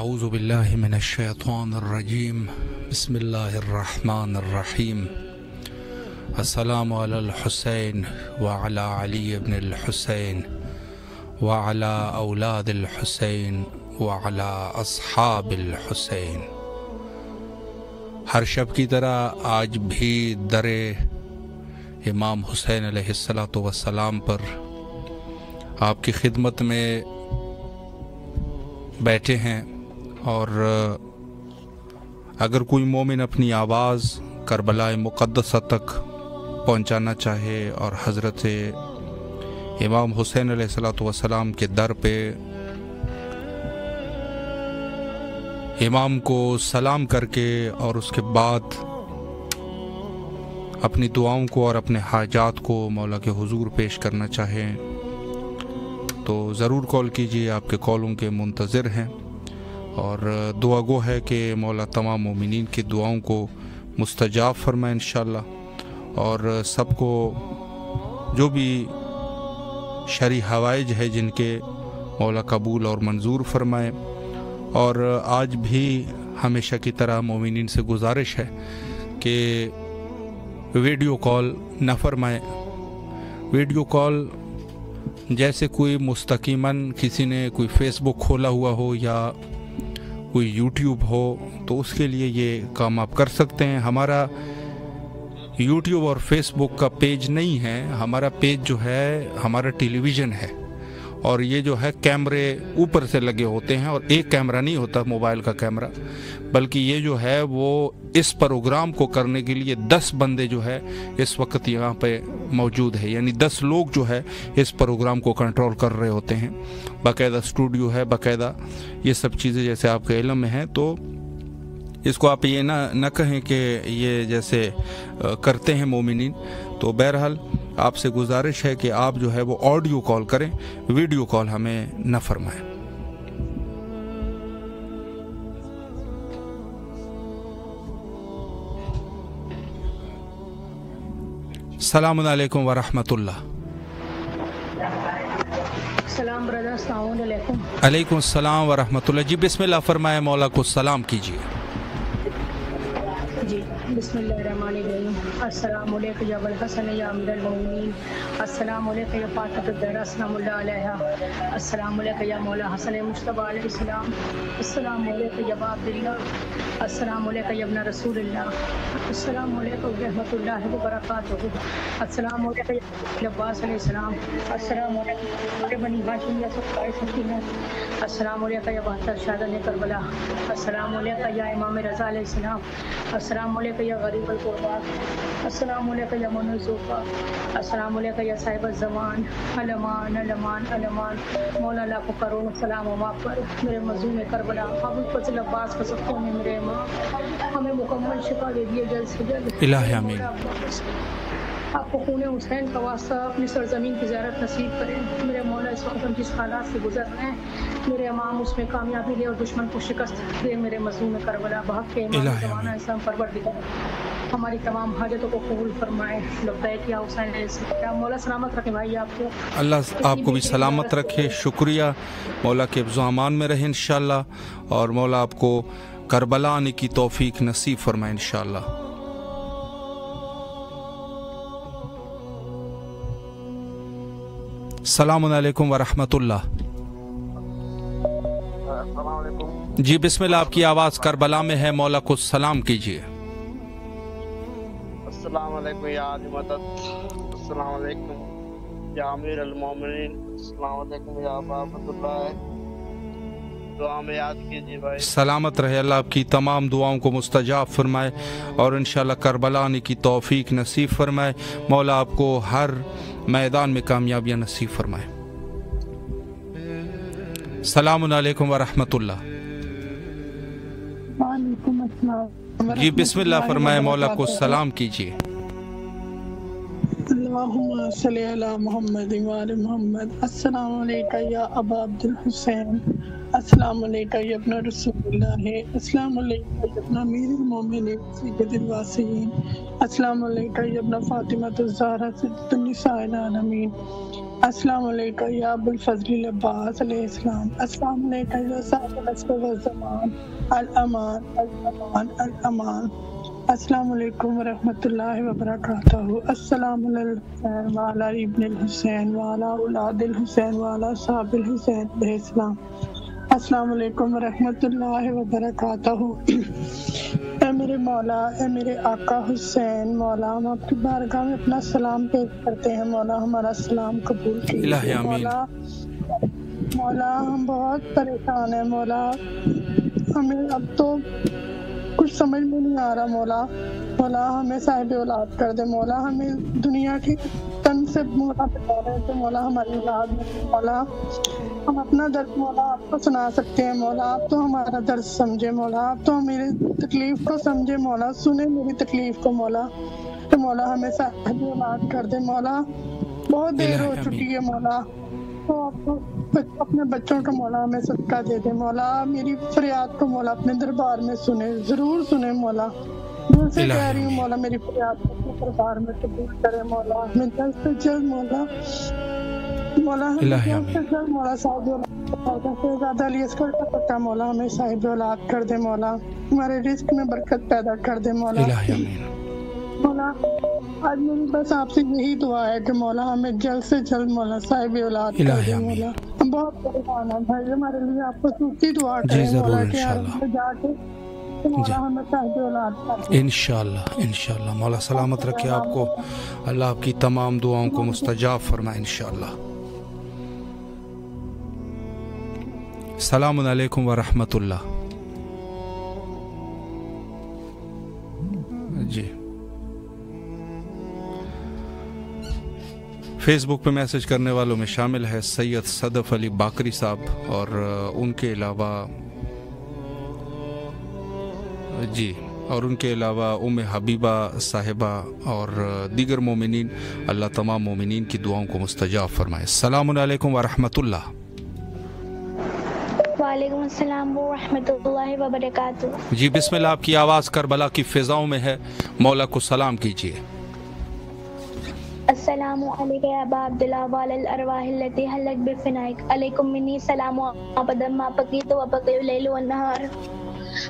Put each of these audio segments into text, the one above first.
اعوذ باللہ من الشیطان الرجیم بسم اللہ الرحمن الرحیم السلام علی الحسین وعلی علی بن الحسین وعلی اولاد الحسین وعلی اصحاب الحسین۔ ہر شب کی طرح آج بھی در امام حسین علیہ السلام پر آپ کی خدمت میں بیٹھے ہیں، اور اگر کوئی مومن اپنی آواز کربلا مقدسہ تک پہنچانا چاہے اور حضرت امام حسین علیہ السلام کے در پہ امام کو سلام کر کے اور اس کے بعد اپنی دعاؤں کو اور اپنے حاجات کو مولا کے حضور پیش کرنا چاہیں تو ضرور کال کیجیے، آپ کے کالوں کے منتظر ہیں، اور دعا گو ہے کہ مولا تمام مومنین کی دعاؤں کو مستجاب فرمائے انشاءاللہ، اور سب کو جو بھی شرعی حوائج ہے جن کے مولا قبول اور منظور فرمائے۔ اور آج بھی ہمیشہ کی طرح مومنین سے گزارش ہے کہ ویڈیو کال نہ فرمائیں۔ ویڈیو کال جیسے کوئی مستقیماً کسی نے کوئی فیس بک کھولا ہوا ہو یا کوئی یوٹیوب ہو تو اس کے لیے یہ کام آپ کر سکتے ہیں۔ ہمارا یوٹیوب اور فیس بک کا پیج نہیں ہے، ہمارا پیج جو ہے ہمارا ٹیلی ویژن ہے، اور یہ جو ہے کیمرے اوپر سے لگے ہوتے ہیں، اور ایک کیمرہ نہیں ہوتا موبائل کا کیمرہ، بلکہ یہ جو ہے وہ اس پروگرام کو کرنے کے لیے 10 بندے جو ہے اس وقت یہاں پہ موجود ہے، یعنی 10 لوگ جو ہے اس پروگرام کو کنٹرول کر رہے ہوتے ہیں۔ باقاعدہ اسٹوڈیو ہے، باقاعدہ یہ سب چیزیں جیسے آپ کے علم میں ہیں، تو اس کو آپ یہ نہ کہیں کہ یہ جیسے کرتے ہیں مومنین۔ تو بہرحال آپ سے گزارش ہے کہ آپ جو ہے وہ آڈیو کال کریں، ویڈیو کال ہمیں نہ فرمائیں۔ السلام علیکم ورحمۃ اللہ۔ السلام برادر، السلام علیکم۔ علیکم السلام ورحمۃ اللہ۔ جی بسم اللہ فرمائے، مولا کو سلام کیجیے۔ جی بسم اللہ الرحمن الرحیم۔ السلام علیکم یا ابوالحسن یا امیر المومنین، السلام علیکم یا فاطمۃ الزہرا سلام اللہ علیہا، السلام علیکم یا مولا حسن مجتبیٰ علیہ السلام، السلام علیکم یا ابا عبداللہ، السلام علیکم یا ابن رسول اللہ، السلام علیکم رحمۃ اللہ وبرکاتہ، السلام علیکم یا عباس علیہ السلام، السلام علیکم یا بنی ہاشم یا سقائے سکینہ، السلام علیکم یا بہتر شہداء کربلا، السلام علیکم یا امام رضا علیہ السلام، السلام علیکم یا غریب القربات، السلام علیکم یا من الزوفا، السلام علیکم یا صاحب الزمان، علمان علمان علمان، مولا لاکھوں کروڑ سلام و ماں پر میرے مظلوم کربلا ابو الفضل عباس کے صدقے میں میرے امام ہمیں مکمل شفا دے دیے جلد سے جلد، الہ آمین۔ آپ کو خون حسین کا واسطہ اپنی سرزمین کی زیارت نصیب کریں۔ میرے مولا اس وقت ہم جس حالات سے گزر رہے ہیں، میرے امام اس میں کامیابی دے اور دشمن کو شکست دے۔ میرے مظلوم کربلا بحق کے امام زمانہ اسلام پروردگار ہماری تمام حاجتوں کو قبول فرمائے۔ لبیک یا حسین علیہ السلام۔ مولا سلامت رکھے بھائی آپ کو، اللہ آپ کو بھی سلامت رکھے۔ شکریہ، مولا کے حفظ و امان میں رہے انشاءاللہ، اور مولا آپ کو کربلا آنے کی توفیق نصیب فرمائے انشاءاللہ۔ السلام علیکم ورحمۃ اللہ۔ السلام علیکم۔ جی بسم اللہ، آپ کی آواز کربلا میں ہے، مولا کو سلام کیجیے۔ السلام علیکم یا علی مدد، السلام علیکم یا امیر المومنین، السلام علیکم یا ابا عبداللہ، دعا میں یاد کیجیے بھائی۔ سلامت رہے، اللہ آپ کی تمام دعاؤں کو مستجاب فرمائے، اور انشاءاللہ کربلا آنے کی توفیق نصیب فرمائے۔ مولا آپ کو ہر میدان میں کامیابیاں نصیب فرمائے۔ السلام علیکم ورحمۃ اللہ۔ وعلیکم السلام۔ جی بسم اللہ فرمائے، مولا کو سلام کیجیے۔ اللہم صلی علی محمد وعلی محمد۔ السلام علیکم یا ابا عبد الحسین، السلام علیکم یا ابن رسول اللہ، السلام علیکم یا ابن امیر المومنین سید الواسعین، السلام علیکم یا ابن فاطمۃ الزہرا سیدۃ النساء العالمین، السلام علیکم یا ابو الفضل عباس علیہ السلام. السلام علیکم یا صاحب العصر والزمان. الامان الامان الامان. السلام علیکم ورحمۃ اللہ وبرکاتہ. السلام علیکم وعلی ابن الحسین وعلی اولاد الحسین وعلی صحاب الحسین علیہ السلام. السلام علیکم ورحمۃ اللہ وبرکاتہ. اے میرے مولا، اے میرے آقا حسین، مولا ہم آپ کی بارگاہ میں اپنا سلام پیش کرتے ہیں. مولا ہمارا سلام قبول کیجیے. مولا ہم بہت پریشان ہیں. مولا ہمیں اب تو کچھ سمجھ میں نہیں آ رہا. مولا ہمیں صاحب اولاد کر دے. مولا ہمیں دنیا کی تن سے مولا بتا رہے ہیں کہ مولا ہماری اولاد میں. مولا ہم اپنا درد مولا آپ کو سنا سکتے ہیں. مولا آپ تو ہمارا درد سمجھے. مولا آپ تو میری تکلیف کو سمجھے. مولا سنے میری تکلیف کو. مولا تو مولا ہمیں صاحب اولاد کر دے. مولا بہت دیر ہو چکی ہے. مولا تو آپ کو اپنے بچوں کا مولا ہمیں صدقہ دے دے. مولا میری فریاد کو مولا اپنے دربار میں سنے، ضرور سنے. مولا دل سے کہہ رہی ہوں مولا میری فریاد کو اپنے دربار میں قبول کرے. مولا ہمیں جلد سے جلد مولا مولا صاحب اولاد علی اصغر کا پتہ مولا ہمیں صاحب اولاد کر دے. مولا ہمارے رزق میں برکت پیدا کر دے. مولا آج میری بس آپ سے یہی دعا ہے کہ مولا ہمیں جلد سے جلد مولا صاحب اولاد کر دے. مولا ہم بہت پریشان ہیں بھائی، ہمارے لیے آپ کو خصوصی دعا کریں مولا کہ جا کے مولا ہمیں صاحب اولاد کر دے. انشاءاللہ مولا سلامت رکھے آپ کو. اللہ آپ کی تمام دعاؤں کو مستجاب فرمائے انشاءاللہ. السلام علیکم ورحمۃ اللہ. جی فیس بک پہ میسج کرنے والوں میں شامل ہے سید صدف علی باقری صاحب، اور ان کے علاوہ ام حبیبہ صاحبہ اور دیگر مومنین. اللہ تمام مومنین کی دعاؤں کو مستجاب فرمائے. السلام علیکم ورحمۃ اللہ. وعلیکم السلام ورحمۃ اللہ وبرکاتہ. جی بسم اللہ. آپ کی آواز کربلا کی فضاؤں میں ہے، مولا کو سلام کیجیے. السلام علیکم یا ابا عبداللہ وعلی الارواح التي حلت بفنائک. علیکم منی سلام عبدا ما بقیت وبقی اللیل والنہار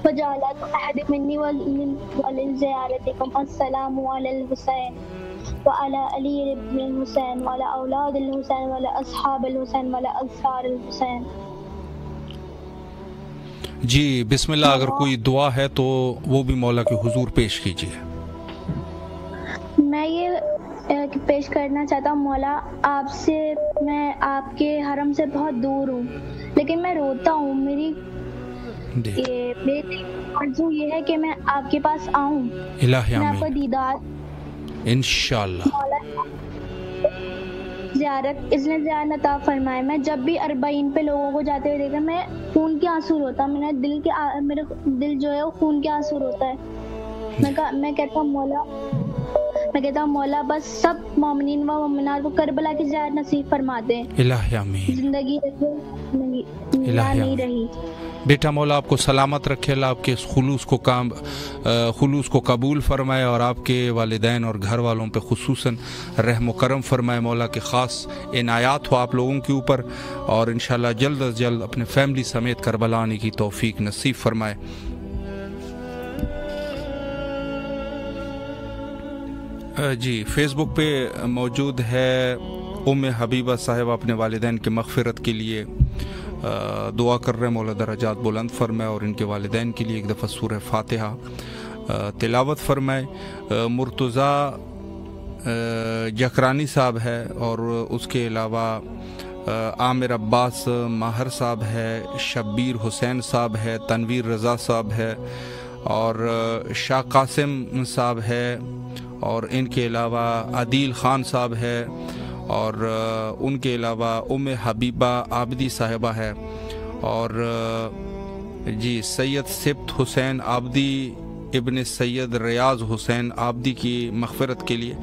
وجعلت احد منی ولزیارتکم. السلام علی الحسین وعلی علی ابن الحسین وعلی اولاد الحسین وعلی اصحاب الحسین وعلی انصار الحسین. جی بسم اللہ. اگر کوئی دعا ہے تو وہ بھی مولا کے حضور پیش کیجیے. میں یہ پیش کرنا چاہتا ہوں مولا آپ سے، میں آپ کے حرم سے بہت دور ہوں لیکن میں روتا ہوں. میری آرزو یہ ہے کہ میں آپ کے پاس آؤں، میں آپ کا دیدار انشاءاللہ زیارت اس نے زیارت عطا فرمائے. میں جب بھی 40 پہ لوگوں کو جاتے ہوئے دیکھا میں خون کے آنسو روتا. میرا دل جو ہے وہ خون کے آنسو روتا ہے. میں کہتا ہوں مولا بس سب مومنین و مومنات کو کربلا کی زیارت نصیب فرما دیں. الہی آمین. زندگی نہیں رہی. بیٹا مولا آپ کو سلامت رکھے. اللہ آپ کے خلوص کو قبول فرمائے اور آپ کے والدین اور گھر والوں پہ خصوصاً رحم و کرم فرمائے. مولا کے خاص عنایات ہو آپ لوگوں کے اوپر، اور انشاءاللہ جلد از جلد اپنے فیملی سمیت کربلا آنے کی توفیق نصیب فرمائے. جی فیس بک پہ موجود ہے ام حبیبہ صاحب، اپنے والدین کے مغفرت کے لیے دعا کر رہے ہیں. مولا درجات بلند فرمائے اور ان کے والدین کے لیے ایک دفعہ سورہ فاتحہ تلاوت فرمائے. مرتضیٰ جکرانی صاحب ہے، اور اس کے علاوہ عامر عباس ماہر صاحب ہے، شبیر حسین صاحب ہے، تنویر رضا صاحب ہے، اور شاہ قاسم صاحب ہے، اور ان کے علاوہ عدیل خان صاحب ہے، اور ان کے علاوہ ام حبیبہ عابدی صاحبہ ہے، اور جی سید سبت حسین عابدی ابن سید ریاض حسین عابدی کی مغفرت کے لیے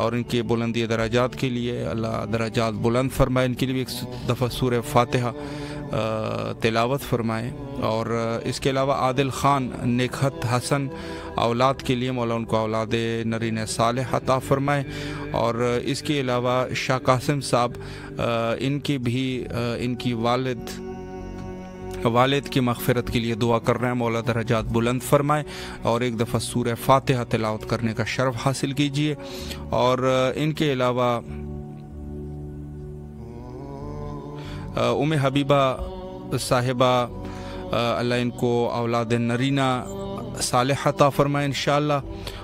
اور ان کے بلندی درجات کے لیے اللہ درجات بلند فرمائے. ان کے لیے ایک دفعہ سورہ فاتحہ تلاوت فرمائیں. اور اس کے علاوہ عادل خان نکھت حسن اولاد کے لیے مولا ان کو اولاد نرین صالح عطا فرمائے. اور اس کے علاوہ شاہ قاسم صاحب ان کی بھی ان کی والد کی مغفرت کے لیے دعا کر رہے ہیں. مولا درجات بلند فرمائے اور ایک دفعہ سورہ فاتحہ تلاوت کرنے کا شرف حاصل کیجیے. اور ان کے علاوہ ام حبیبہ صاحبہ اللہ ان کو اولاد نرینہ صالح عطا فرمائے انشاءاللہ.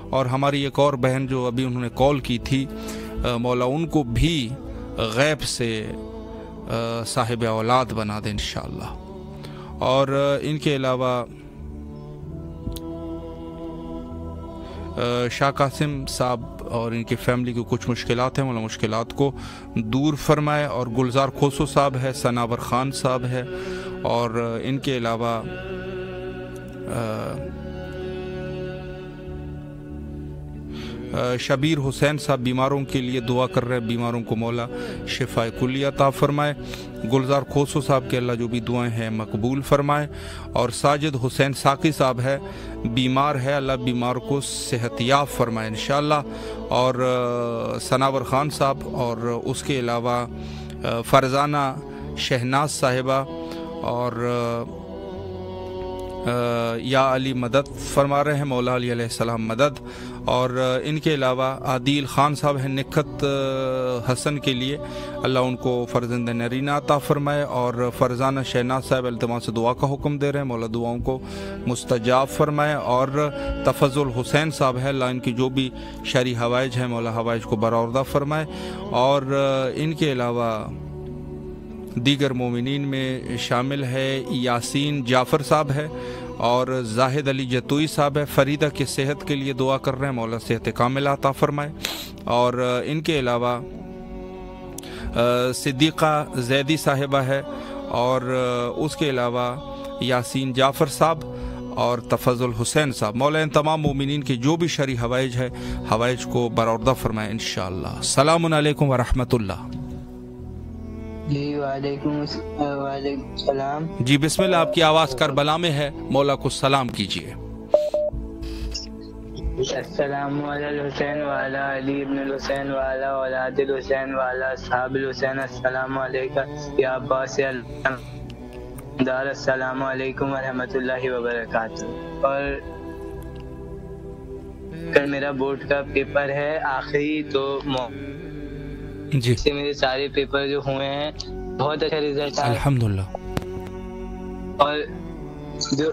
اور ہماری ایک اور بہن جو ابھی انہوں نے کال کی تھی مولا ان کو بھی غیب سے صاحب اولاد بنا دیں انشاءاللہ. اور ان کے علاوہ شاہ قاسم صاحب اور ان کی فیملی کی کچھ مشکلات ہیں مولا مشکلات کو دور فرمائے. اور گلزار کھوسو صاحب ہے, ثناور خان صاحب ہے. اور ان کے علاوہ شبیر حسین صاحب بیماروں کے لیے دعا کر رہے ہیں, بیماروں کو مولا شفاء کلی عطا فرمائے. گلزار کھوسو صاحب کے اللہ جو بھی دعائیں ہیں مقبول فرمائے. اور ساجد حسین ساقی صاحب ہے, بیمار ہے, اللہ بیمار کو صحت یاب فرمائے انشاءاللہ. اور ثناور خان صاحب اور اس کے علاوہ فرزانہ شہناز صاحبہ اور یا علی مدد فرما رہے ہیں, مولا علی علیہ السلام مدد. اور ان کے علاوہ عادل خان صاحب ہیں نکھت حسن کے لیے اللہ ان کو فرزند نرینہ عطا فرمائے. اور فرزانہ شہناز صاحب التماس سے دعا کا حکم دے رہے ہیں, مولا دعاؤں کو مستجاب فرمائے. اور تفضل حسین صاحب ہے, اللہ ان کی جو بھی شرعی حوائج ہیں مولا حوائج کو برآوردہ فرمائے. اور ان کے علاوہ دیگر مومنین میں شامل ہے یاسین جعفر صاحب ہے اور زاہد علی جتوئی صاحب ہے, فریدہ کے صحت کے لیے دعا کر رہے ہیں, مولا صحت کاملہ عطا فرمائے. اور ان کے علاوہ صدیقہ زیدی صاحبہ ہے اور اس کے علاوہ یاسین جعفر صاحب اور تفضل حسین صاحب. مولا ان تمام مومنین کی جو بھی شرعی حوائج ہے حوائج کو برآوردہ فرمائے انشاءاللہ. السلام علیکم ورحمۃ اللہ. جی وعلیکم السلام. جی بسم اللہ, آپ کی آواز کربلا میں ہے, مولا کو سلام کیجیے. السلام علی الحسین وعلی علی ابن الحسین وعلی اولاد الحسین وعلی اصحاب الحسین. السلام علیکم یا عباس دار. السلام علیکم ورحمۃ اللہ وبرکاتہ. اور کل میرا بورڈ کا پیپر ہے آخری, تو جی سے میرے سارے پیپر جو ہوئے ہیں بہت اچھا رزلٹ آیا الحمدللہ. اور جو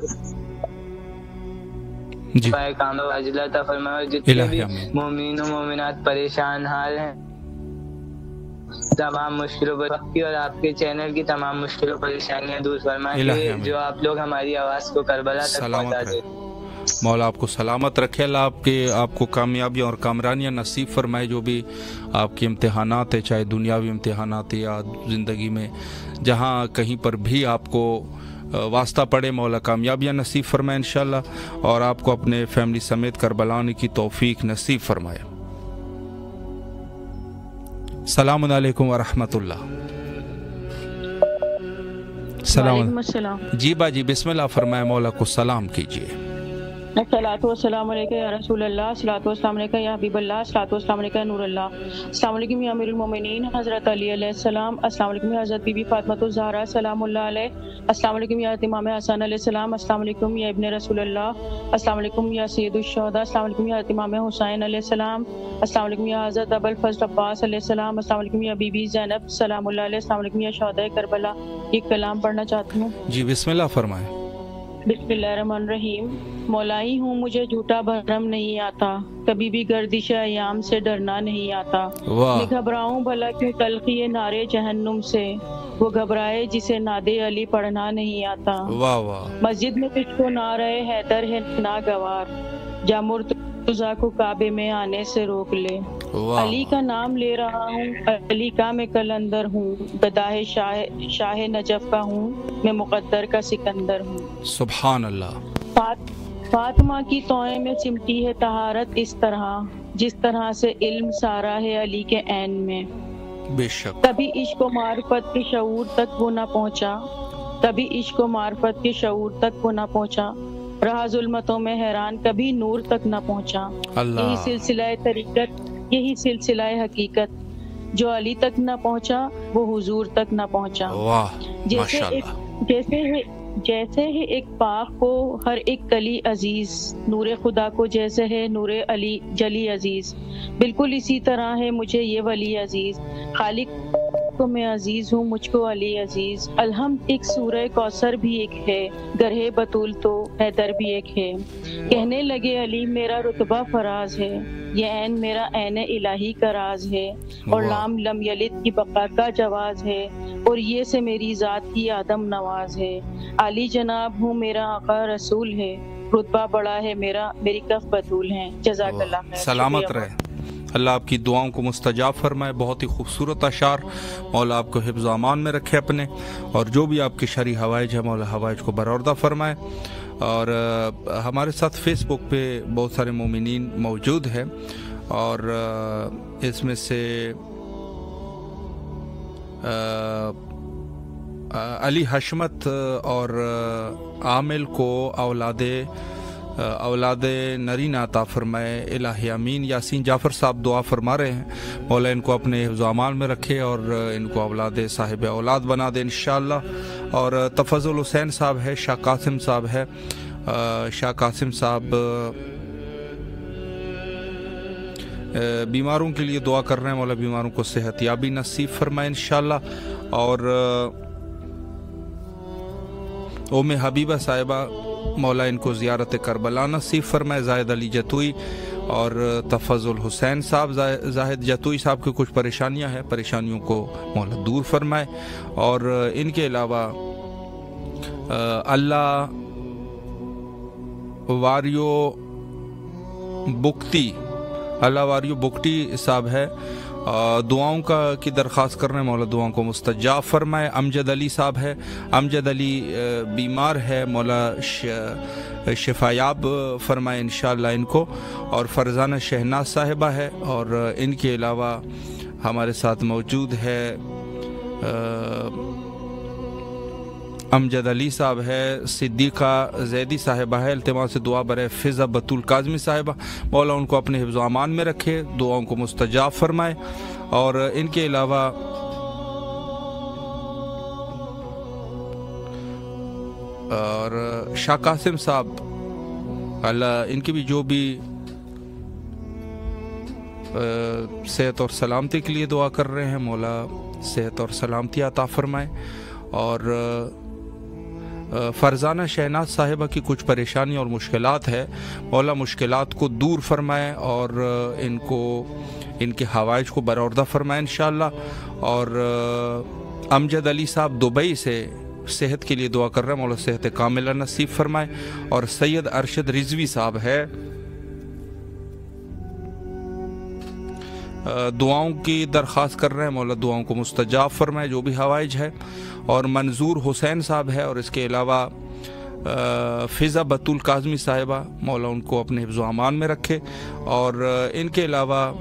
جی کام واجلہ عطا فرمائے. اور جتنے بھی مومنین و مومنات پریشان حال ہیں تمام مشکلوں پر اور آپ کے چینل کی تمام مشکلوں پریشانیاں دور فرمائے, جو آپ لوگ ہماری آواز کو کربلا تک پہنچا دیں. مولا آپ کو سلامت رکھے, اللہ آپ کو کامیابیاں اور کامرانیاں نصیب فرمائے. جو بھی آپ کے امتحانات ہیں, چاہے دنیاوی امتحانات یا زندگی میں جہاں کہیں پر بھی آپ کو واسطہ پڑے, مولا کامیابیاں نصیب فرمائے انشاءاللہ. اور آپ کو اپنے فیملی سمیت کربلا آنے کی توفیق نصیب فرمائے. السلام علیکم ورحمۃ اللہ. السلام. جی با جی بسم اللہ فرمائے, مولا کو سلام کیجیے. الصلاۃ والسلام علیکم یا رسول اللہ, الصلاۃ والسلام علیکم یا حبیب اللہ, الصلاۃ والسلام علیکم یا نور اللہ. السلام علیکم یا امیر المومنین حضرت علی علیہ السلام. السلام علیکم یا حضرت بی بی فاطمہ الزہرا سلام اللہ علیہ. السلام علیکم یا امام حسن علیہ السلام. السلام علیکم یا ابن رسول اللہ. السلام علیکم یا سید الشہداء. السلام علیکم یا امام حسین علیہ السلام. السلام علیکم یا حضرت ابو الفضل عباس علیہ السلام. السلام علیکم یا بی بی زینب سلام اللہ علیہ. السلام علیکم یا شہداء کربلا. ایک کلام پڑھنا چاہتی ہوں. جی بسم اللہ فرمائیں. بسم اللہ الرحمن الرحیم. مولائی ہوں مجھے جھوٹا بھرم نہیں آتا, کبھی بھی گردش ایام سے ڈرنا نہیں آتا. میں گھبراؤں بھلا کیوں تلخی نارے جہنم سے, وہ گھبرائے جسے نادے علی پڑھنا نہیں آتا. مسجد میں تجھ کو نعرہ حیدر ہے ناگوار, جا مرتضیٰ کو کعبے میں آنے سے روک لے. علی کا نام لے رہا ہوں, علی کا میں قلندر ہوں, گداہ شاہ نجف کا ہوں, میں مقدر کا سکندر ہوں. سبحان اللہ. فاطمہ کی توئیں میں سمٹی ہے طہارت اس طرح, جس طرح سے علم سارا ہے علی کے عین میں. بے شک کبھی عشق و معرفت کے شعور تک وہ نہ پہنچا, کبھی عشق و معرفت کے شعور تک وہ نہ پہنچا، رہا ظلمتوں میں حیران کبھی نور تک نہ پہنچا۔ یہی سلسلہ طریقت، یہی سلسلہ حقیقت، جو علی تک نہ پہنچا وہ حضور تک نہ پہنچا۔ جیسے ہی ایک پاک کو ہر ایک کلی عزیز، نور خدا کو جیسے ہے نور علی جلی عزیز، بالکل اسی طرح ہے مجھے یہ ولی عزیز۔ خالق کو میں عزیز ہوں، مجھ کو علی عزیز۔ الحمد ایک سورہ کوثر بھی ایک ہے، گرہ بطول تو حیدر بھی ایک ہے۔ کہنے لگے علی میرا رتبہ فراز ہے، یہ عین میرا عین الہی کا راز ہے، اور لام لم یلد کی بقا کا جواز ہے، اور یہ سے میری ذات کی آدم نواز ہے۔ علی جناب ہوں میرا آقا رسول ہے، رتبہ بڑا ہے میرا، میری کف بطول ہے۔ جزاک اللہ خیر۔ سلامت رہے، اللہ آپ کی دعاؤں کو مستجاب فرمائے۔ بہت ہی خوبصورت اشعار، مولا آپ کو حفظ و امان میں رکھے اپنے، اور جو بھی آپ کی شرعی حوائج ہے مولا حوائج کو برآوردہ فرمائے۔ اور ہمارے ساتھ فیس بک پہ بہت سارے مومنین موجود ہیں، اور اس میں سے علی حشمت اور عامل کو اولاد نرین عطا فرمائے، الہ امین۔ یاسین جعفر صاحب دعا فرما رہے ہیں، مولا ان کو اپنے حفظ و امان میں رکھے اور ان کو اولاد صاحب اولاد بنا دے انشاءاللہ۔ اور تفضل حسین صاحب ہے، شاہ قاسم صاحب ہے، شاہ قاسم صاحب بیماروں کے لیے دعا کر رہے ہیں، مولا بیماروں کو صحت یابی نصیب فرمائے انشاءاللہ۔ اور ام حبیبہ صاحبہ، مولا ان کو زیارت کربلا نصیب فرمائے۔ زاہد علی جتوئی اور تفضل حسین صاحب، زاہد جتوئی صاحب کی کچھ پریشانیاں ہیں، پریشانیوں کو مولا دور فرمائے۔ اور ان کے علاوہ اللہ واریو بکٹی صاحب ہے، دعاؤں کی درخواست کر رہے ہیں، مولا دعاؤں کو مستجاب فرمائے۔ امجد علی صاحب ہے، امجد علی بیمار ہے، مولا شفایاب فرمائے انشاءاللہ ان کو۔ اور فرزانہ شہناز صاحبہ ہے، اور ان کے علاوہ ہمارے ساتھ موجود ہے امجد علی صاحب ہے، صدیقہ زیدی صاحبہ ہے، التماس سے دعا برے فضا بطول کاظمی صاحبہ، مولا ان کو اپنے حفظ و امان میں رکھے، دعاؤں کو مستجاب فرمائے۔ اور ان کے علاوہ اور شاہ قاسم صاحب، اللہ ان کی بھی جو بھی صحت اور سلامتی کے لیے دعا کر رہے ہیں، مولا صحت اور سلامتی عطا فرمائے۔ اور فرزانہ شہناز صاحبہ کی کچھ پریشانی اور مشکلات ہے، مولا مشکلات کو دور فرمائے اور ان کو ان کے حوائج کو برآوردہ فرمائے انشاءاللہ۔ اور امجد علی صاحب دبئی سے صحت کے لیے دعا کر رہے ہیں، مولا صحت کاملہ نصیب فرمائے۔ اور سید ارشد رضوی صاحب ہے، دعاؤں کی درخواست کر رہے ہیں، مولا دعاؤں کو مستجاب فرمائے جو بھی حوائج ہے۔ اور منظور حسین صاحب ہے، اور اس کے علاوہ فضا بطول کاظمی صاحبہ، مولا ان کو اپنے حفظ و امان میں رکھے۔ اور ان کے علاوہ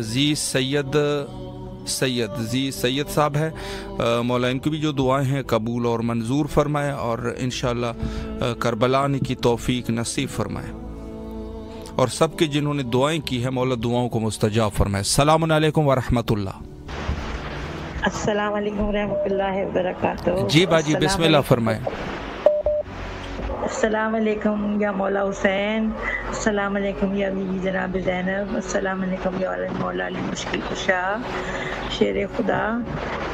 زی سید صاحب ہے، مولا ان کی بھی جو دعائیں ہیں قبول اور منظور فرمائے، اور انشاءاللہ کربلا آنے کی توفیق نصیب فرمائے۔ اور سب کے جنہوں نے دعائیں کی ہیں، مولا دعاؤں کو مستجاب فرمائے۔ السلام علیکم ورحمۃ اللہ۔ السلام علیکم ورحمۃ اللہ وبرکاتہ۔ جی باجی بسم اللہ فرمائیں۔ السلام علیکم یا مولا حسین، السلام علیکم یا بیوی جناب زینب، السلام علیکم یا مولا علی مشکل کشا، شیر خدا،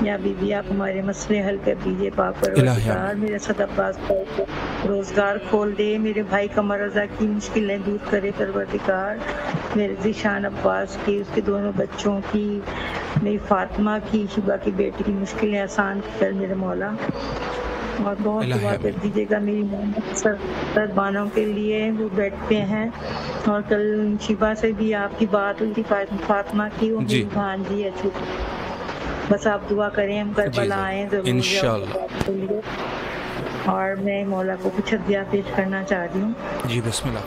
یا بیوی آپ ہمارے مسئلے حل کر دیجیے پاک پروردگار، میرے صد عباس کو روزگار کھول دے، میرے بھائی قمر رضا کی مشکلیں دور کرے پروردگار، میرے ذیشان عباس کی، اس کے دونوں بچوں کی، میری فاطمہ کی، شبہ کی بیٹی کی مشکلیں آسان کر میرے مولا۔ اور بہت دعا کر دیجیے گا میری محمد بانوں کے لیے، وہ بیٹھ پہ ہیں، اور کل شبہ سے بھی آپ کی بات ہوئی تھی، فاطمہ کی، وہ میری بھانجی ہے چھوٹی، بس آپ دعا کریں ہم کربلا آئیں ضرور انشاءاللہ۔ اور میں مولا کو کچھ ہدیہ پیش کرنا چاہ رہی ہوں۔ جی بسم اللہ۔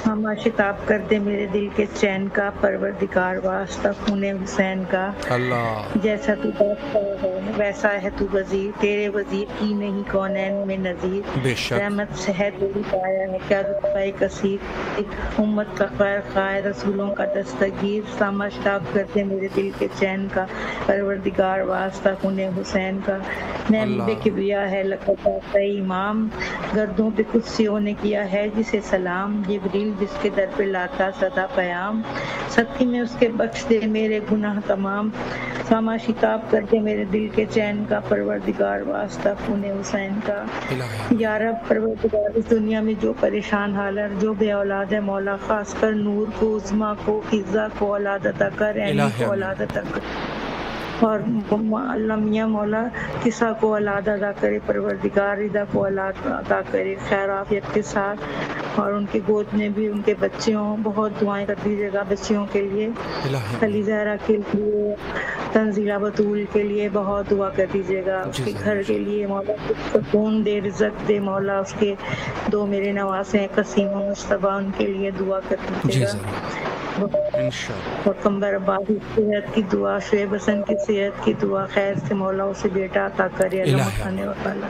ہما شتاب کر دے میرے دل کے چین کا، پروردگار واسطہ خون حسین کا۔ اللہ جیسا تو بادشاہ ہے ویسا ہے تو وزیر، تیرے وزیر کی نہیں کونین میں نظیر۔ بے شک رحمت سے ہے تیری پایا ہے کیا رتبہ کثیر، امت کا خیر خواہ رسولوں کا دستگیر۔ ساما شتاب کر دے میرے دل کے چین کا، پروردگار واسطہ خون حسین کا۔ محبوب کبریا ہے لقب آتا امام، گردوں پہ قدسیوں نے کیا ہے جسے سلام۔ جبریل جس کے در پہ لاتا سدا پیام، ستی میں اس کے بخش دے میرے گناہ تمام۔ ساما شتاب کر دے میرے دل کے چین کا، پروردگار واسطہ خون حسین کا۔ یا رب پروردگار اس دنیا میں جو پریشان حالر، جو بے اولاد ہے مولا، خاص کر نور کو، عظما کو، فضا کو اولاد عطا کر، عینی کو اولاد عطا کر، اور اللہ میاں مولا کسا کو اولاد ادا کرے، پروردگار رضا کو اولاد عطا کرے خیر عافیت کے ساتھ، اور ان کے گود میں بھی ان کے بچے ہوں۔ بہت دعائیں کر دیجیے گا بچیوں کے لیے، علی زہرا کے لیے، تنزیلہ بطول کے لیے بہت دعا کر دیجیے گا، اس کے گھر کے لیے مولا سکون دے، رزق دے مولا۔ اس کے دو میرے نواسے ہیں قسیم و مصطفیٰ، ان کے لیے دعا کر دیجیے گا۔ اور کمبر عباس کی صحت کی دعا، شعیب حسن کی صحت کی دعا، خیر سے مولا اسے بیٹا عطا کرے اللہ سبحانہ و تعالیٰ۔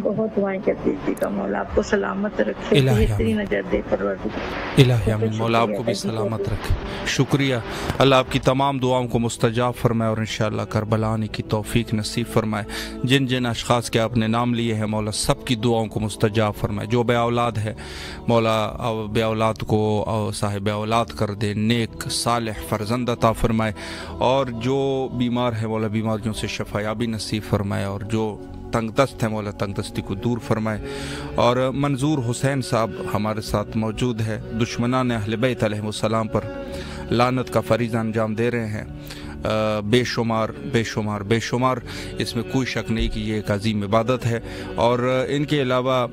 بہت دعائیں کر دیجیے گا مولا آپ کو سلامت رکھے، بہترین اجر دے پروردگار۔ الہی آمین، مولا آپ کو بھی سلامت رکھے۔ شکریہ، اللہ آپ کی تمام دعاؤں کو مستجاب فرمائے، اور انشاءاللہ کربلا آنے کی توفیق نصیب فرمائے۔ جن جن اشخاص کے آپ نے نام لیے ہیں مولا سب کی دعاؤں کو مستجاب فرمائے۔ جو بے اولاد ہے مولا بے اولاد کو صاحب اولاد کر دے، نیک صالح فرزند عطا فرمائے، اور جو بیمار ہے مولا بیماریوں سے شفا یابی نصیب فرمائے، اور جو تنگ دست ہے مولا تنگ دستی کو دور فرمائے۔ اور منظور حسین صاحب ہمارے ساتھ موجود ہے، دشمنان اہل بیت علیہ السلام پر لعنت کا فریضہ انجام دے رہے ہیں، بے شمار بے شمار بے شمار، اس میں کوئی شک نہیں کہ یہ ایک عظیم عبادت ہے۔ اور ان کے علاوہ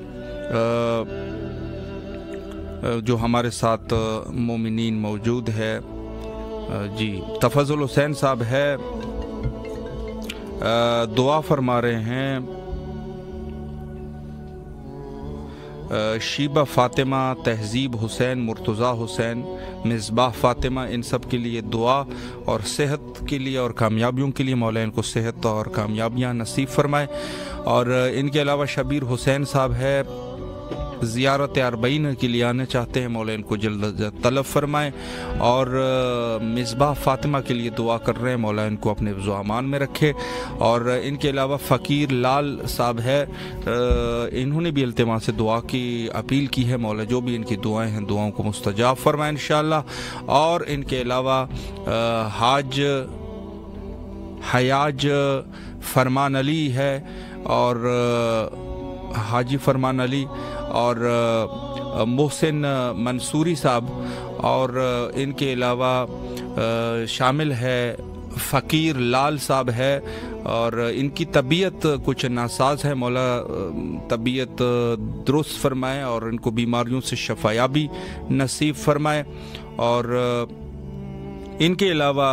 جو ہمارے ساتھ مومنین موجود ہے، جی تفضل حسین صاحب ہے، دعا فرما رہے ہیں شیبہ فاطمہ، تہذیب حسین، مرتضیٰ حسین، مصباح فاطمہ، ان سب کے لیے دعا اور صحت کے لیے اور کامیابیوں کے لیے مولا ان کو صحت اور کامیابیاں نصیب فرمائے۔ اور ان کے علاوہ شبیر حسین صاحب ہے، زیارت اربعین کے لیے آنا چاہتے ہیں، مولا ان کو جلد طلب فرمائے۔ اور مصباح فاطمہ کے لیے دعا کر رہے ہیں، مولا ان کو اپنے حفظ و امان میں رکھے۔ اور ان کے علاوہ فقیر لال صاحب ہے، انہوں نے بھی التماس سے دعا کی اپیل کی ہے، مولا جو بھی ان کی دعائیں ہیں دعاؤں کو مستجاب فرمائے انشاءاللہ۔ اور ان کے علاوہ حیاج فرمان علی ہے، اور حاجی فرمان علی، اور محسن منصوری صاحب، اور ان کے علاوہ شامل ہے فقیر لال صاحب ہے، اور ان کی طبیعت کچھ ناساز ہے، مولا طبیعت درست فرمائے اور ان کو بیماریوں سے شفا یابی نصیب فرمائے۔ اور ان کے علاوہ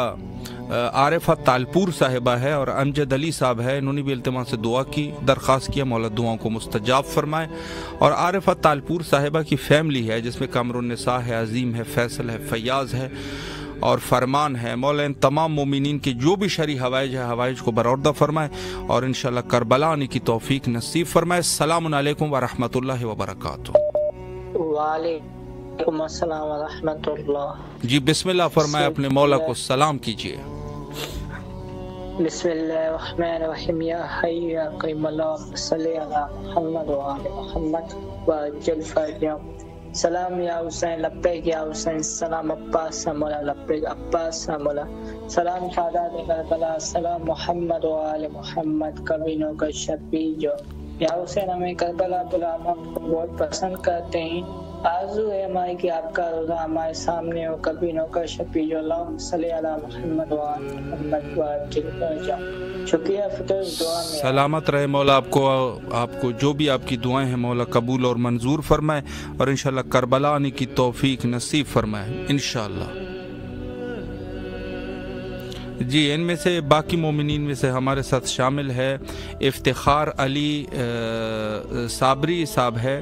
عارفہ تالپور صاحبہ ہے، اور امجد علی صاحب ہے، انہوں نے بھی التماس سے دعا کی درخواست کیا، مولا دعاؤں کو مستجاب فرمائے۔ اور عارفہ تالپور صاحبہ کی فیملی ہے جس میں قمر النساء ہے، عظیم ہے، فیصل ہے، فیاض ہے اور فرمان ہے، مولا ان تمام مومنین کے جو بھی شرعی حوائج ہے حوائج کو برآوردہ فرمائے، اور انشاءاللہ کربلا آنے کی توفیق نصیب فرمائے۔ السلام علیکم ورحمۃ اللہ وبرکاتہ۔ وعلیکم السلام ورحمۃ اللہ۔ جی بسم اللہ فرمائے، اپنے مولا کو سلام کیجیے۔ بسم اللہ الرحمن الرحیم، یا حی یا قیوم اللہم صلی علی محمد وآل محمد وعجل فرجهم۔ سلام یا حسین، لبیک یا حسین، سلام عباس مولا، لبیک عباس مولا، سلام سادات کربلا، سلام محمد وآل محمد، کبینوں کا شفیع جو۔ یا حسین ہمیں کربلا بلانا بہت پسند کرتے ہیں، آرزو ہے ہماری کہ آپ کا روزہ ہمارے سامنے ہو، کبینوں کا شفیع جو، اللہم صلی علی محمد وآل محمد وعجل فرجهم۔ شکریہ فطر دعا میں سلامت رہے، مولا آپ کو جو بھی آپ کی دعائیں ہیں مولا قبول اور منظور فرمائے، اور انشاءاللہ کربلا آنے کی توفیق نصیب فرمائے انشاءاللہ۔ جی ان میں سے باقی مومنین میں سے ہمارے ساتھ شامل ہے افتخار علی صابری صاحب ہے،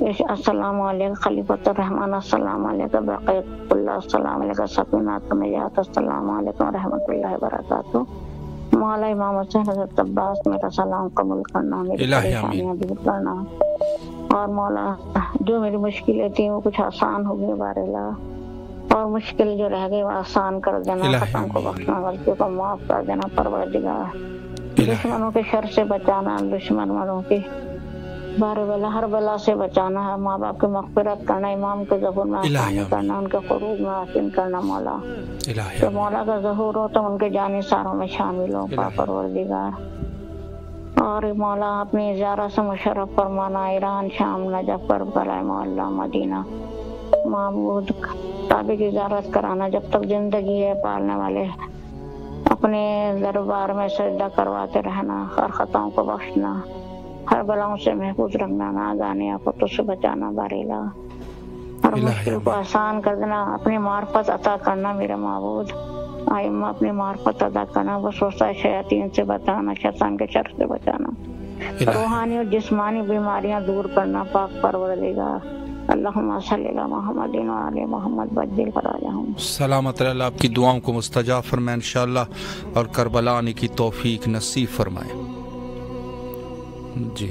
السلام علیکم خلیفۃ الرحمن، السلام علیکم بقیت اللہ، السلام علیکم سکینات نجات، السلام علیکم رحمۃ اللہ وبرکاتہ۔ مولا امام حسین حضرت عباس میرا سلام قبول کرنا، میری پریشانیاں دور کرنا، اور مولا جو میری مشکلیں تھیں وہ کچھ آسان ہو گئی بار اللہ، اور مشکل جو رہ گئی وہ آسان کر دینا، خطا کو بخشنا، غلطی کو معاف کر دینا پروردگار، دشمنوں کے شر سے بچانا، دشمنوں کے بار بلا ہر بلا سے بچانا ہے، ماں باپ کی مغفرت کرنا، امام کے ظہور میں آسانی کرنا، ان کے خروج میں آسان کرنا مولا، کہ مولا کا ظہور ہو تو ان کے جانے ساروں میں شامل ہو پروردگار، اور مولا اپنی زیارت سے مشرف فرمانا ایران، شام، نجف، کربلا، مولا، مدینہ، معبود کعبے کی زیارت کرانا جب تک زندگی ہے، پالنے والے اپنے دربار میں سجدہ کرواتے رہنا، ہر خطاؤں کو بخشنا، ہر بلاؤں سے محفوظ رکھنا، ناگانے آفتوں سے بچانا باریلا، ہر مشکل کو آسان کر دینا، اپنی معرفت عطا کرنا میرا معبود، آئمہ اپنی معرفت عطا کرنا، وسوسہ شیاطین سے بچانا، شیطان کے شر سے بچانا، روحانی اور جسمانی بیماریاں دور کرنا پاک پروردگار، اللہم صلی علی محمد و علی محمد بدل فراجہم۔ سلامت اللہ آپ کی دعاؤں کو مستجاب فرمائے انشاءاللہ، اور کربلا آنے کی توفیق نصیب فرمائے۔ جی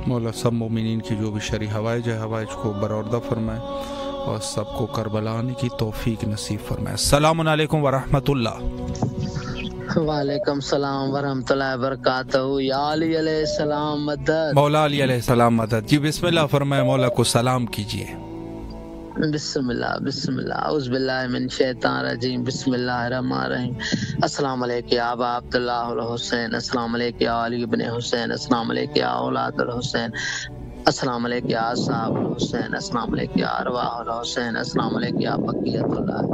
مولا سب مومنین کی جو بھی شرعی حوائج ہے، حوائج کو برآوردہ فرمائے، اور سب کو کربلا آنے کی توفیق نصیب فرمائے۔ السلام علیکم ورحمۃ اللہ۔ وعلیکم السلام ورحمۃ اللہ وبرکاتہ۔ یا علی علیہ السلام مدد، مولا علی علیہ السلام مدد۔ جی بسم اللہ فرمائے، مولا کو سلام کیجیے۔ بسم اللہ بسم اللہ، اعوذ باللہ من الشیطان الرجیم، بسم اللہ الرحمن الرحیم۔ السلام علیکم یا ابا عبداللہ الحسین، السلام علیکم یا علی ابن حسین، السلام علیکم یا اولاد الحسین، السلام علیکم یا اصحاب الحسین، السلام علیکم یا ارواح الحسین، السلام علیکم یا بقیت اللہ،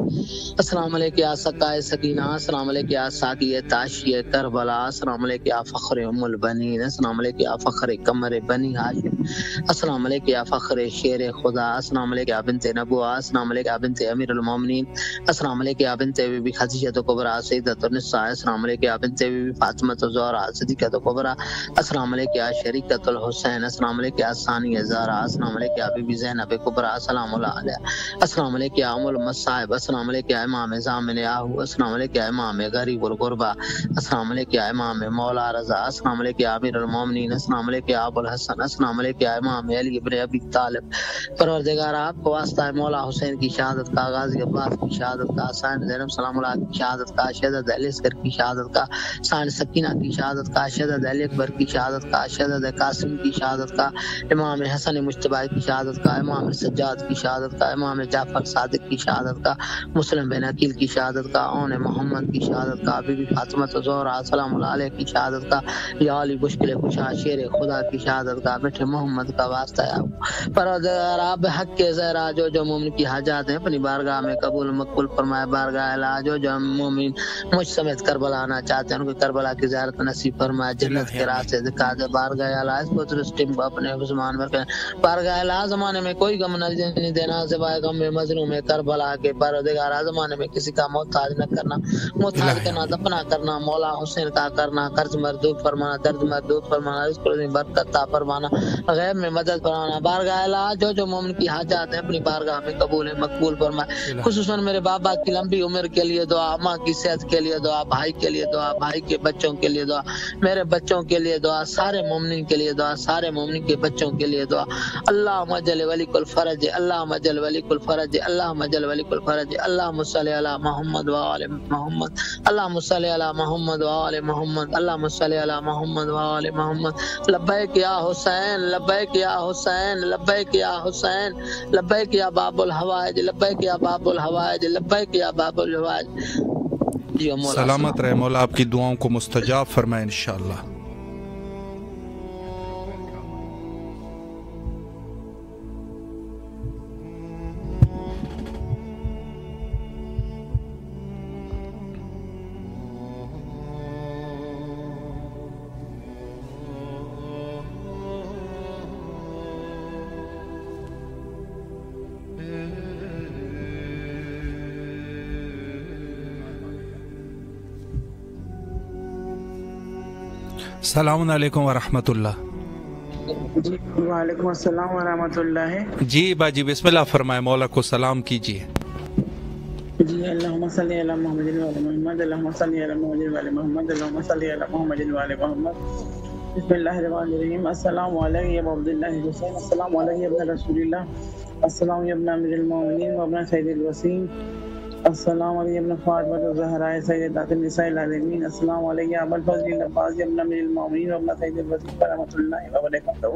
السلام علیکم یا سقائے سکینہ، السلام علیکم یا ساقی تاشی کربلا، السلام علیکم یا فخر ام البنین، السلام علیکم یا فخر قمر بنی ہاشم، السلام علیکم یا فخر شیر خدا، السلام علیکم یا بنت نبوہ، السلام علیکم یا بنت امیر المومنین، السلام علیکم یا بنت بی بی خدیجہ کبریٰ سیدۃ النساء، السلام علیکم یا بنت بی بی فاطمہ الزہرا صدیقہ کبریٰ، السلام علیکم یا شریکۃ الحسین، السلام علیکم یا ثانی زہرا، السلام علیکم یا بی بی زینب کبریٰ، السلام علیہ، السلام علیکم یا ام المصائب، السلام علیکم یا امام زامن یاہو، السلام علیکم یا امام غریب الغربا، السلام علیکم یا امام مولا رضا، السلام علیکم یا امیر المومنین، السلام علیکم یا ابو الحسن، السلام علیکم یا امام علی ابن ابی طالب۔ پروردگار آپ کو واسطہ ہے مولا حسین کی شہادت کا، غازی عباس کی شہادت کا، حسین زینب سلام اللہ کی شہادت کا، شہزادہ علی اصغر کی شہادت کا، سان سکینہ کی شہادت کا، شہزادہ علی اکبر کی شہادت کا، شہزادہ قاسم کی شہادت کا، امام حسن مجتبی کی شہادت کا، امام سجاد کی شہادت کا، امام جعفر صادق کی شہادت کا، مسلم بن عقیل کی شہادت کا، اون محمد کی شہادت کا، بی بی فاطمہ الزہرا سلام اللہ علیہ کی شہادت کا، یا علی مشکل کشا شیر خدا کی شہادت کا، بیٹھے محمد کا واسطہ ہے پروردگار آپ حق کے زہرا، جو مومن کی حاجات ہیں اپنی بارگاہ میں قبول مقبول فرمائے، بارگاہ الہ جو مومن مجھ سمیت کربلا آنا چاہتے ہیں ان کو کربلا کی زیارت نصیب فرمائے، جنت کے راستے دکھا دے، بارگاہ الہ اس کو درست اپنے حسمان میں بارگاہ الہ زمانے میں کوئی غم نہیں دینا سوائے غم مظلوم کربلا کے، پروردگار زمانے میں کسی کا محتاج نہ کرنا، محتاج کرنا، دفنا کرنا، مولا حسین کا کرنا، قرض مردود فرمانا، درد مردود فرمانا، رزق میں برکت عطا فرمانا، غیب میں مدد فرمانا، بارگاہ الہ جو مومن کی حاجات ہیں اپنی بارگاہ میں قبول مقبول فرمائے، خصوصاً میرے بابا کی لمبی عمر کے لیے دعا، ماں کی صحت کے لیے دعا، بھائی کے لیے دعا، بھائی کے بچوں کے لیے دعا، میرے بچوں کے لیے دعا، سارے مومنین کے لیے دعا، سارے مومنین کے بچوں کے لیے دعا، اللہم اجل ولی کل فرج، اللہم اجل ولی کل فرج، اللہم اجل ولی کل فرج، اللہم صلی علی محمد و آل محمد، اللہم صلی علی محمد و آل محمد، اللہم صلی علی محمد و آل محمد، لبیک یا حسین، لبیک یا حسین، لبیک یا حسین، لبیک یا باب الحوائج، لبیک یا باب الحوائج، لبیک یا باب الحوائج۔ سلامت رہے، مولا آپ کی دعاؤں کو مستجاب فرمائے انشاءاللہ۔ السلام علیکم ورحمۃ اللہ. جی وعلیکم السلام ورحمۃ اللہ. جی باجی بسم اللہ فرمائے، مولا کو سلام کیجیے. جی اللہم صلی علی محمد وعلی محمد، اللہم صلی علی محمد وعلی محمد، اللہم صلی علی محمد وعلی محمد. بسم اللہ الرحمن الرحیم. السلام علیکم یا ابو عبداللہ حسین، السلام علیکم یا ابن رسول اللہ، السلام علیکم یا ابن امیر المومنین و ابن سید الوسیم، السلام علیکم ابن فاطمہ الزہراء سیدۃ النساء العالمین، السلام علیکم یا ابو الفضل العباس ابن امیر المومنین و ابن سید الوسیم رحمۃ اللہ وبرکاتہ.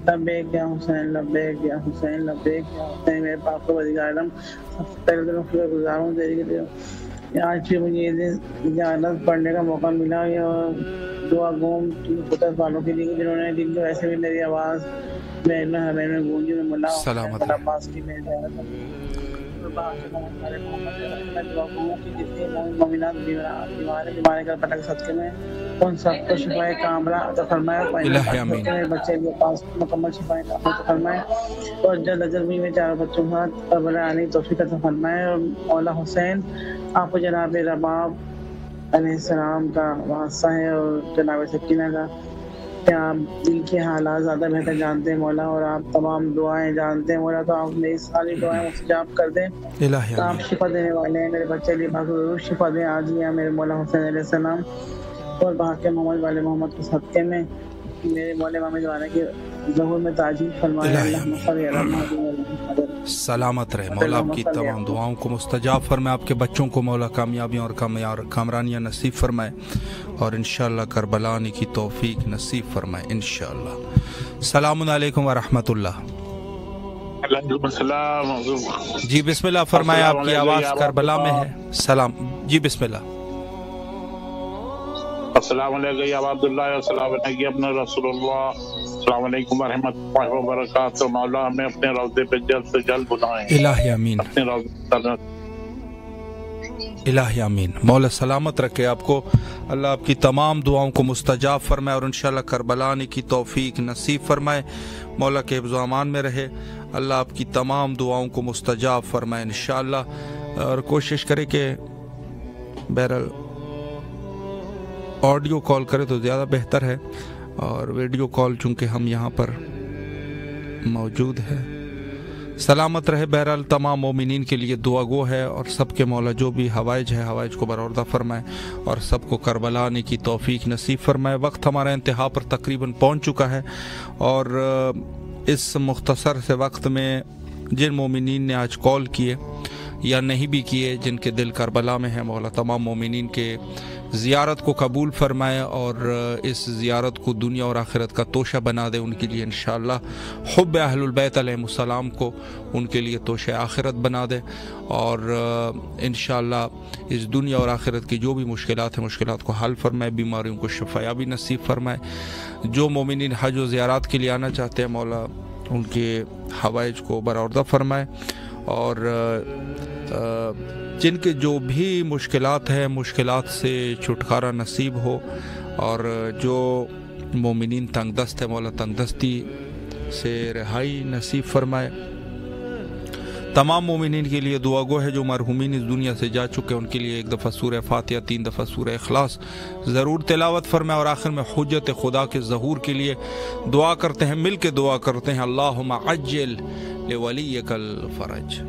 لبیک یا حسین، لبیک یا حسین، لبیک یا حسین. میرے پاک پروردگار عالم پہلے دنوں شکر گزار ہوں تیری کہ آج بھی مجھے اجازت پڑھنے کا موقع ملا. دعا گوم قدرت والوں کے لیے جنہوں نے دن کو ایسے بھی میری آواز میں گونجی میں ملا سلامت عباس کی میں مومنات بیماری کا پٹک صدقے میں ان سب کو شفا کاملہ عطا فرمائے، بچے کے پاس مکمل شفا کاملہ عطا فرمائے اور جلد از جلد میں چاروں بچوں کے ساتھ قبر آنے کی توفیق عطا فرمائے. اور مولا حسین آپ کو جناب رباب علیہ السلام کا واسطہ ہے اور جناب سکینہ کا کہ آپ دل کے حالات زیادہ بہتر جانتے ہیں مولا، اور آپ تمام دعائیں جانتے ہیں مولا، تو آپ میری ساری دعائیں مستجاب کر دیں. آپ شفا دینے والے ہیں، میرے بچے علی پاک ضرور شفا دیں آج ہی میرے مولا حسین علیہ السلام. اور بحق محمد والے محمد کے صدقے میں میرے مولا امام زمانہ کے ظہور میں تاجیل فرمائے. اللہم صلی علی محمد. سلامت رہے مولا، آپ کی تمام دعاؤں کو مستجاب فرمائے، آپ کے بچوں کو مولا کامیابیاں اور کامرانیاں نصیب فرمائے، اور انشاءاللہ کربلا آنے کی توفیق نصیب فرمائے انشاءاللہ. السلام علیکم ورحمۃ اللہ. وعلیکم السلام. جی بسم اللہ فرمائے، آپ کی آواز کربلا میں ہے. سلام جی بسم اللہ. السلام علیکم یا عبداللہ، السلام علیکم ابن رسول اللہ، السلام علیکم ورحمۃ اللہ وبرکاتہ. مولا ہمیں اپنے روضے پہ جلد سے جلد بلائیں. الہی آمین. اپنے روضے الہی آمین. مولا سلامت رکھے آپ کو، اللہ آپ کی تمام دعاؤں کو مستجاب فرمائے اور انشاءاللہ کربلا آنے کی توفیق نصیب فرمائے. مولا کے حفظ و امان میں رہے، اللہ آپ کی تمام دعاؤں کو مستجاب فرمائے انشاءاللہ. اور کوشش کرے کہ بہرحال آڈیو کال کرے تو زیادہ بہتر ہے، اور ویڈیو کال چونکہ ہم یہاں پر موجود ہے. سلامت رہے. بہرحال تمام مومنین کے لیے دعا گو ہے، اور سب کے مولا جو بھی حوائج ہے حوائج کو برآوردہ فرمائے اور سب کو کربلا آنے کی توفیق نصیب فرمائے. وقت ہمارا انتہا پر تقریباً پہنچ چکا ہے، اور اس مختصر سے وقت میں جن مومنین نے آج کال کیے یا نہیں بھی کیے، جن کے دل کربلا میں ہے، مولا تمام مومنین کے زیارت کو قبول فرمائے اور اس زیارت کو دنیا اور آخرت کا توشہ بنا دے ان کے لیے انشاءاللہ. حب اہل البیت علیہ السلام کو ان کے لیے توشہ آخرت بنا دے، اور انشاءاللہ اس دنیا اور آخرت کی جو بھی مشکلات ہیں مشکلات کو حل فرمائے، بیماریوں کو شفایابی نصیب فرمائے. جو مومنین حج و زیارات کے لیے آنا چاہتے ہیں مولا ان کے حوائج کو برآوردہ فرمائے، اور جن کے جو بھی مشکلات ہیں مشکلات سے چھٹکارا نصیب ہو، اور جو مومنین تنگ دست ہے مولا تنگ دستی سے رہائی نصیب فرمائے. تمام مومنین کے لیے دعا گو ہے. جو مرحومین اس دنیا سے جا چکے ان کے لیے ایک دفعہ سورہ فاتحہ 3 دفعہ سورہ اخلاص ضرور تلاوت فرمائے، اور آخر میں حجت خدا کے ظہور کے لیے دعا کرتے ہیں، مل کے دعا کرتے ہیں. اللہم عجل لولیک الفرج.